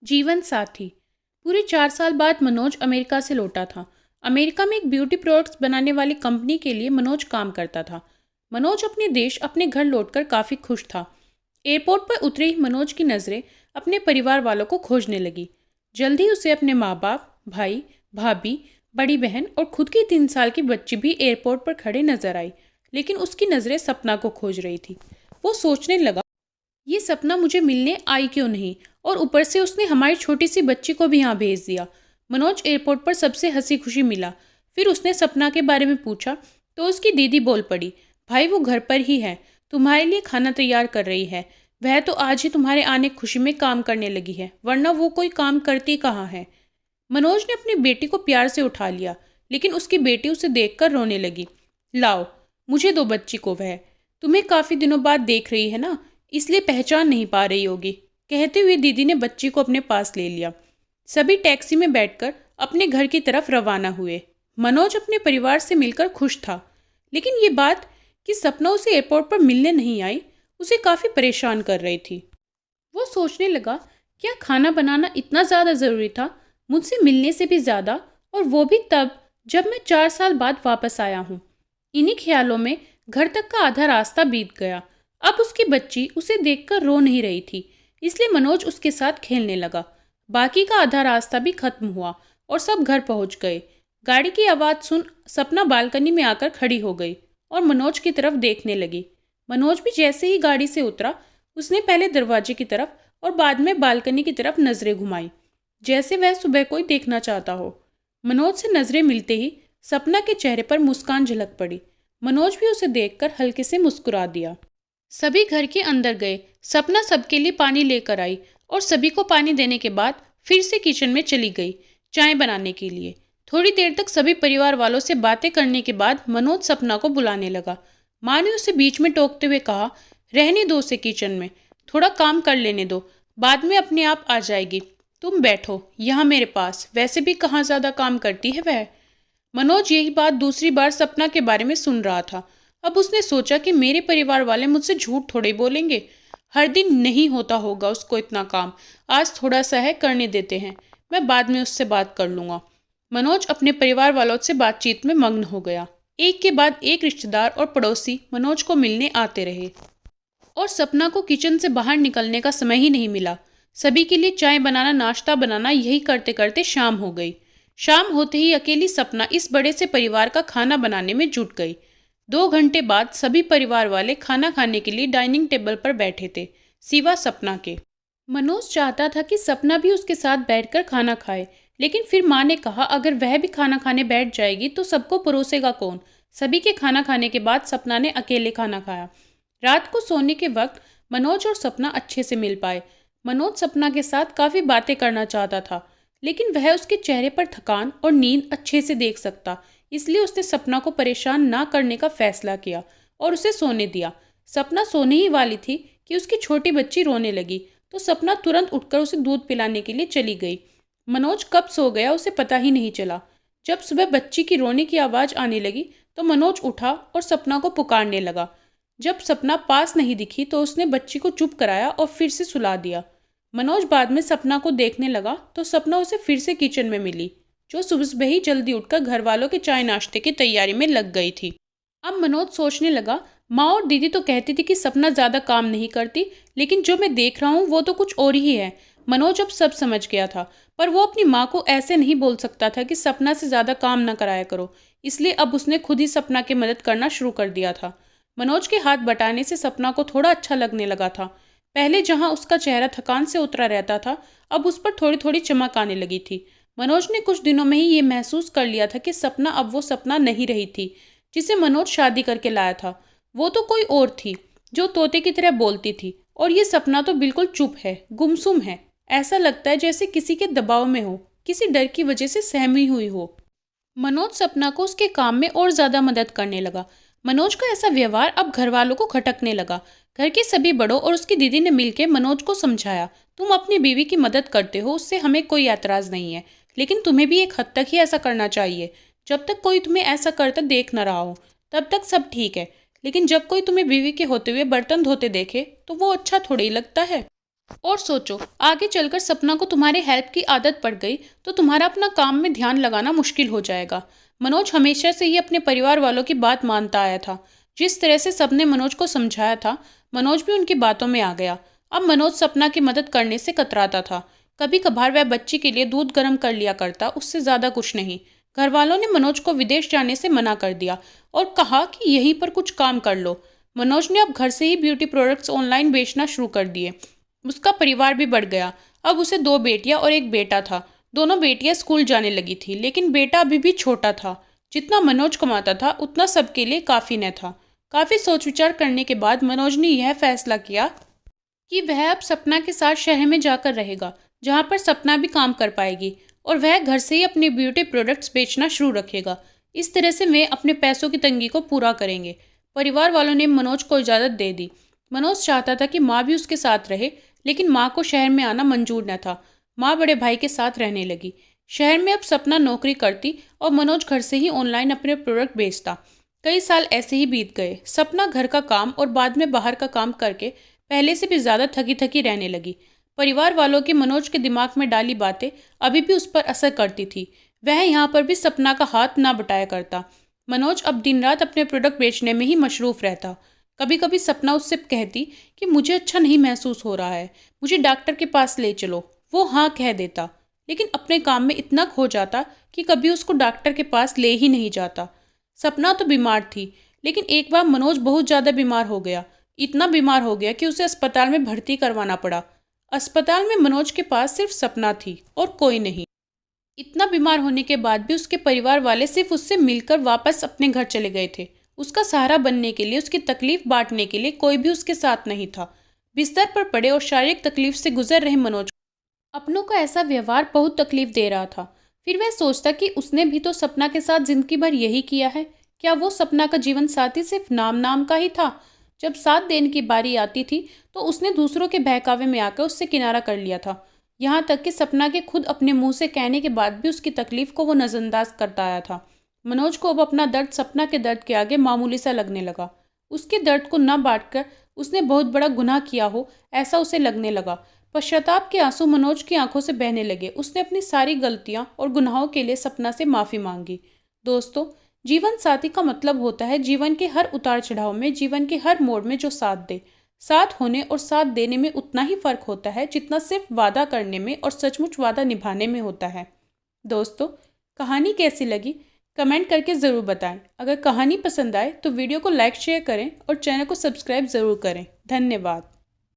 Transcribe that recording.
जीवन साथी। पूरे 4 साल बाद मनोज अमेरिका से लौटा था। अमेरिका में एक ब्यूटी प्रोडक्ट्स बनाने वाली कंपनी के लिए मनोज काम करता था। मनोज अपने देश अपने घर लौटकर काफ़ी खुश था। एयरपोर्ट पर उतरे ही मनोज की नज़रें अपने परिवार वालों को खोजने लगी। जल्द ही उसे अपने माँ बाप, भाई, भाभी, बड़ी बहन और खुद की 3 साल की बच्ची भी एयरपोर्ट पर खड़े नजर आई। लेकिन उसकी नज़रें सपना को खोज रही थी। वो सोचने लगा, ये सपना मुझे मिलने आई क्यों नहीं, और ऊपर से उसने हमारी छोटी सी बच्ची को भी यहाँ भेज दिया। मनोज एयरपोर्ट पर सबसे हंसी खुशी मिला। फिर उसने सपना के बारे में पूछा तो उसकी दीदी बोल पड़ी, भाई वो घर पर ही है, तुम्हारे लिए खाना तैयार कर रही है। वह तो आज ही तुम्हारे आने की खुशी में काम करने लगी है, वरना वो कोई काम करती कहाँ है। मनोज ने अपनी बेटी को प्यार से उठा लिया, लेकिन उसकी बेटी उसे देखकर रोने लगी। लाओ, मुझे दो बच्ची को, वह तुम्हें काफ़ी दिनों बाद देख रही है ना, इसलिए पहचान नहीं पा रही होगी। कहते हुए दीदी ने बच्ची को अपने पास ले लिया। सभी टैक्सी में बैठकर अपने घर की तरफ रवाना हुए। मनोज अपने परिवार से मिलकर खुश था, लेकिन ये बात कि सपना उसे एयरपोर्ट पर मिलने नहीं आई उसे काफ़ी परेशान कर रही थी। वो सोचने लगा, क्या खाना बनाना इतना ज़्यादा ज़रूरी था, मुझसे मिलने से भी ज़्यादा, और वो भी तब जब मैं 4 साल बाद वापस आया हूँ। इन्हीं ख्यालों में घर तक का आधा रास्ता बीत गया। अब उसकी बच्ची उसे देखकर रो नहीं रही थी, इसलिए मनोज उसके साथ खेलने लगा। बाकी का आधा रास्ता भी खत्म हुआ और सब घर पहुंच गए। गाड़ी की आवाज़ सुन सपना बालकनी में आकर खड़ी हो गई और मनोज की तरफ देखने लगी। मनोज भी जैसे ही गाड़ी से उतरा, उसने पहले दरवाजे की तरफ और बाद में बालकनी की तरफ नजरें घुमाई, जैसे वह सुबह कोई देखना चाहता हो। मनोज से नजरें मिलते ही सपना के चेहरे पर मुस्कान झलक पड़ी। मनोज भी उसे देखकर हल्के से मुस्कुरा दिया। सभी घर के अंदर गए। सपना सबके लिए पानी लेकर आई और सभी को पानी देने के बाद फिर से किचन में चली गई चाय बनाने के लिए। थोड़ी देर तक सभी परिवार वालों से बातें करने के बाद मनोज सपना को बुलाने लगा। माँ ने उसे बीच में टोकते हुए कहा, रहने दो उसे किचन में, थोड़ा काम कर लेने दो, बाद में अपने आप आ जाएगी। तुम बैठो यहाँ मेरे पास, वैसे भी कहाँ ज़्यादा काम करती है वह। मनोज यही बात दूसरी बार सपना के बारे में सुन रहा था। अब उसने सोचा कि मेरे परिवार वाले मुझसे झूठ थोड़े बोलेंगे। हर दिन नहीं होता होगा उसको इतना काम, आज थोड़ा सा है, करने देते हैं, मैं बाद में उससे बात कर लूँगा। मनोज अपने परिवार वालों से बातचीत में मग्न हो गया। एक के बाद एक रिश्तेदार और पड़ोसी मनोज को मिलने आते रहे और सपना को किचन से बाहर निकलने का समय ही नहीं मिला। सभी के लिए चाय बनाना, नाश्ता बनाना, यही करते करते शाम हो गई। शाम होते ही अकेली सपना इस बड़े से परिवार का खाना बनाने में जुट गई। 2 घंटे बाद सभी परिवार वाले खाना खाने के लिए डाइनिंग टेबल पर बैठे थे, सिवा सपना के। मनोज चाहता था कि सपना भी उसके साथ बैठकर खाना खाए, लेकिन फिर माँ ने कहा अगर वह भी खाना खाने बैठ जाएगी तो सबको परोसेगा कौन। सभी के खाना खाने के बाद सपना ने अकेले खाना खाया। रात को सोने के वक्त मनोज और सपना अच्छे से मिल पाए। मनोज सपना के साथ काफ़ी बातें करना चाहता था, लेकिन वह उसके चेहरे पर थकान और नींद अच्छे से देख सकता, इसलिए उसने सपना को परेशान ना करने का फैसला किया और उसे सोने दिया। सपना सोने ही वाली थी कि उसकी छोटी बच्ची रोने लगी, तो सपना तुरंत उठकर उसे दूध पिलाने के लिए चली गई। मनोज कब सो गया उसे पता ही नहीं चला। जब सुबह बच्ची की रोने की आवाज़ आने लगी तो मनोज उठा और सपना को पुकारने लगा। जब सपना पास नहीं दिखी तो उसने बच्ची को चुप कराया और फिर से सुला दिया। मनोज बाद में सपना को देखने लगा तो सपना उसे फिर से किचन में मिली, जो सुबह सुबह ही जल्दी उठकर घर वालों के चाय नाश्ते की तैयारी में लग गई थी। अब मनोज सोचने लगा, माँ और दीदी तो कहती थी कि सपना ज़्यादा काम नहीं करती, लेकिन जो मैं देख रहा हूँ वो तो कुछ और ही है। मनोज अब सब समझ गया था, पर वो अपनी माँ को ऐसे नहीं बोल सकता था कि सपना से ज़्यादा काम ना कराया करो, इसलिए अब उसने खुद ही सपना की मदद करना शुरू कर दिया था। मनोज के हाथ बटाने से सपना को थोड़ा अच्छा लगने लगा था। पहले जहाँ उसका चेहरा थकान से उतरा रहता था, अब उस पर थोड़ी थोड़ी चमक आने लगी थी। मनोज ने कुछ दिनों में ही ये महसूस कर लिया था कि सपना अब वो सपना नहीं रही थी जिसे मनोज शादी करके लाया था। वो तो कोई और थी, जो तोते की तरह बोलती थी, और ये सपना तो बिल्कुल चुप है, गुमसुम है। ऐसा लगता है जैसे किसी के दबाव में हो, किसी डर की वजह से सहमी हुई हो। मनोज सपना को उसके काम में और ज्यादा मदद करने लगा। मनोज का ऐसा व्यवहार अब घर वालों को खटकने लगा। घर के सभी बड़ों और उसकी दीदी ने मिलकर मनोज को समझाया, तुम अपनी बीवी की मदद करते हो, उससे हमें कोई ऐतराज नहीं है, लेकिन तुम्हें भी एक हद तक ही ऐसा करना चाहिए। जब तक कोई तुम्हें ऐसा करता देख न रहा हो तब तक सब ठीक है, लेकिन जब कोई तुम्हें बीवी के होते हुए बर्तन धोते देखे तो वो अच्छा थोड़ी लगता है। और सोचो, आगे चलकर सपना को तुम्हारे हेल्प की आदत पड़ गई तो तुम्हारा अपना काम में ध्यान लगाना मुश्किल हो जाएगा। मनोज हमेशा से ही अपने परिवार वालों की बात मानता आया था। जिस तरह से सबने मनोज को समझाया था, मनोज भी उनकी बातों में आ गया। अब मनोज सपना की मदद करने से कतराता था। कभी कभार वह बच्ची के लिए दूध गर्म कर लिया करता, उससे ज्यादा कुछ नहीं। घर वालों ने मनोज को विदेश जाने से मना कर दिया और कहा कि यहीं पर कुछ काम कर लो। मनोज ने अब घर से ही ब्यूटी प्रोडक्ट्स ऑनलाइन बेचना शुरू कर दिए। उसका परिवार भी बढ़ गया। अब उसे 2 बेटियां और एक बेटा था। दोनों बेटियां स्कूल जाने लगी थी, लेकिन बेटा अभी भी छोटा था। जितना मनोज कमाता था उतना सबके लिए काफ़ी न था। काफ़ी सोच विचार करने के बाद मनोज ने यह फैसला किया कि वह अब सपना के साथ शहर में जाकर रहेगा, जहाँ पर सपना भी काम कर पाएगी और वह घर से ही अपने ब्यूटी प्रोडक्ट्स बेचना शुरू रखेगा। इस तरह से वे अपने पैसों की तंगी को पूरा करेंगे। परिवार वालों ने मनोज को इजाज़त दे दी। मनोज चाहता था कि माँ भी उसके साथ रहे, लेकिन माँ को शहर में आना मंजूर न था। माँ बड़े भाई के साथ रहने लगी। शहर में अब सपना नौकरी करती और मनोज घर से ही ऑनलाइन अपने प्रोडक्ट बेचता। कई साल ऐसे ही बीत गए। सपना घर का काम और बाद में बाहर का काम करके पहले से भी ज़्यादा थकी थकी रहने लगी। परिवार वालों की मनोज के दिमाग में डाली बातें अभी भी उस पर असर करती थी। वह यहाँ पर भी सपना का हाथ ना बटाया करता। मनोज अब दिन रात अपने प्रोडक्ट बेचने में ही मशरूफ़ रहता। कभी कभी सपना उससे कहती कि मुझे अच्छा नहीं महसूस हो रहा है, मुझे डॉक्टर के पास ले चलो। वो हाँ कह देता, लेकिन अपने काम में इतना खो जाता कि कभी उसको डॉक्टर के पास ले ही नहीं जाता। सपना तो बीमार थी, लेकिन एक बार मनोज बहुत ज़्यादा बीमार हो गया। इतना बीमार हो गया कि उसे अस्पताल में भर्ती करवाना पड़ा। अस्पताल में मनोज के पास सिर्फ सपना थी और कोई नहीं। इतना बीमार होने के बाद भी उसके परिवार वाले सिर्फ उससे मिलकर वापस अपने घर चले गए थे। उसका सहारा बनने के लिए, उसकी तकलीफ बांटने के लिए कोई भी उसके साथ नहीं था। बिस्तर पर पड़े और शारीरिक तकलीफ से गुजर रहे मनोज को अपनों का ऐसा व्यवहार बहुत तकलीफ दे रहा था। फिर वह सोचता कि उसने भी तो सपना के साथ जिंदगी भर यही किया है। क्या वो सपना का जीवन साथी सिर्फ नाम नाम का ही था? जब साथ देने की बारी आती थी तो उसने दूसरों के बहकावे में आकर उससे किनारा कर लिया था। यहाँ तक कि सपना के खुद अपने मुंह से कहने के बाद भी उसकी तकलीफ को वो नज़रअंदाज करता आया था। मनोज को अब अपना दर्द सपना के दर्द के आगे मामूली सा लगने लगा। उसके दर्द को न बांटकर उसने बहुत बड़ा गुनाह किया हो, ऐसा उसे लगने लगा। पश्चाताप के आंसू मनोज की आंखों से बहने लगे। उसने अपनी सारी गलतियां और गुनाहों के लिए सपना से माफ़ी मांगी। दोस्तों, जीवन साथी का मतलब होता है जीवन के हर उतार चढ़ाव में, जीवन के हर मोड़ में जो साथ दे। साथ होने और साथ देने में उतना ही फर्क होता है जितना सिर्फ वादा करने में और सचमुच वादा निभाने में होता है। दोस्तों, कहानी कैसी लगी कमेंट करके ज़रूर बताएं। अगर कहानी पसंद आए तो वीडियो को लाइक शेयर करें और चैनल को सब्सक्राइब ज़रूर करें। धन्यवाद।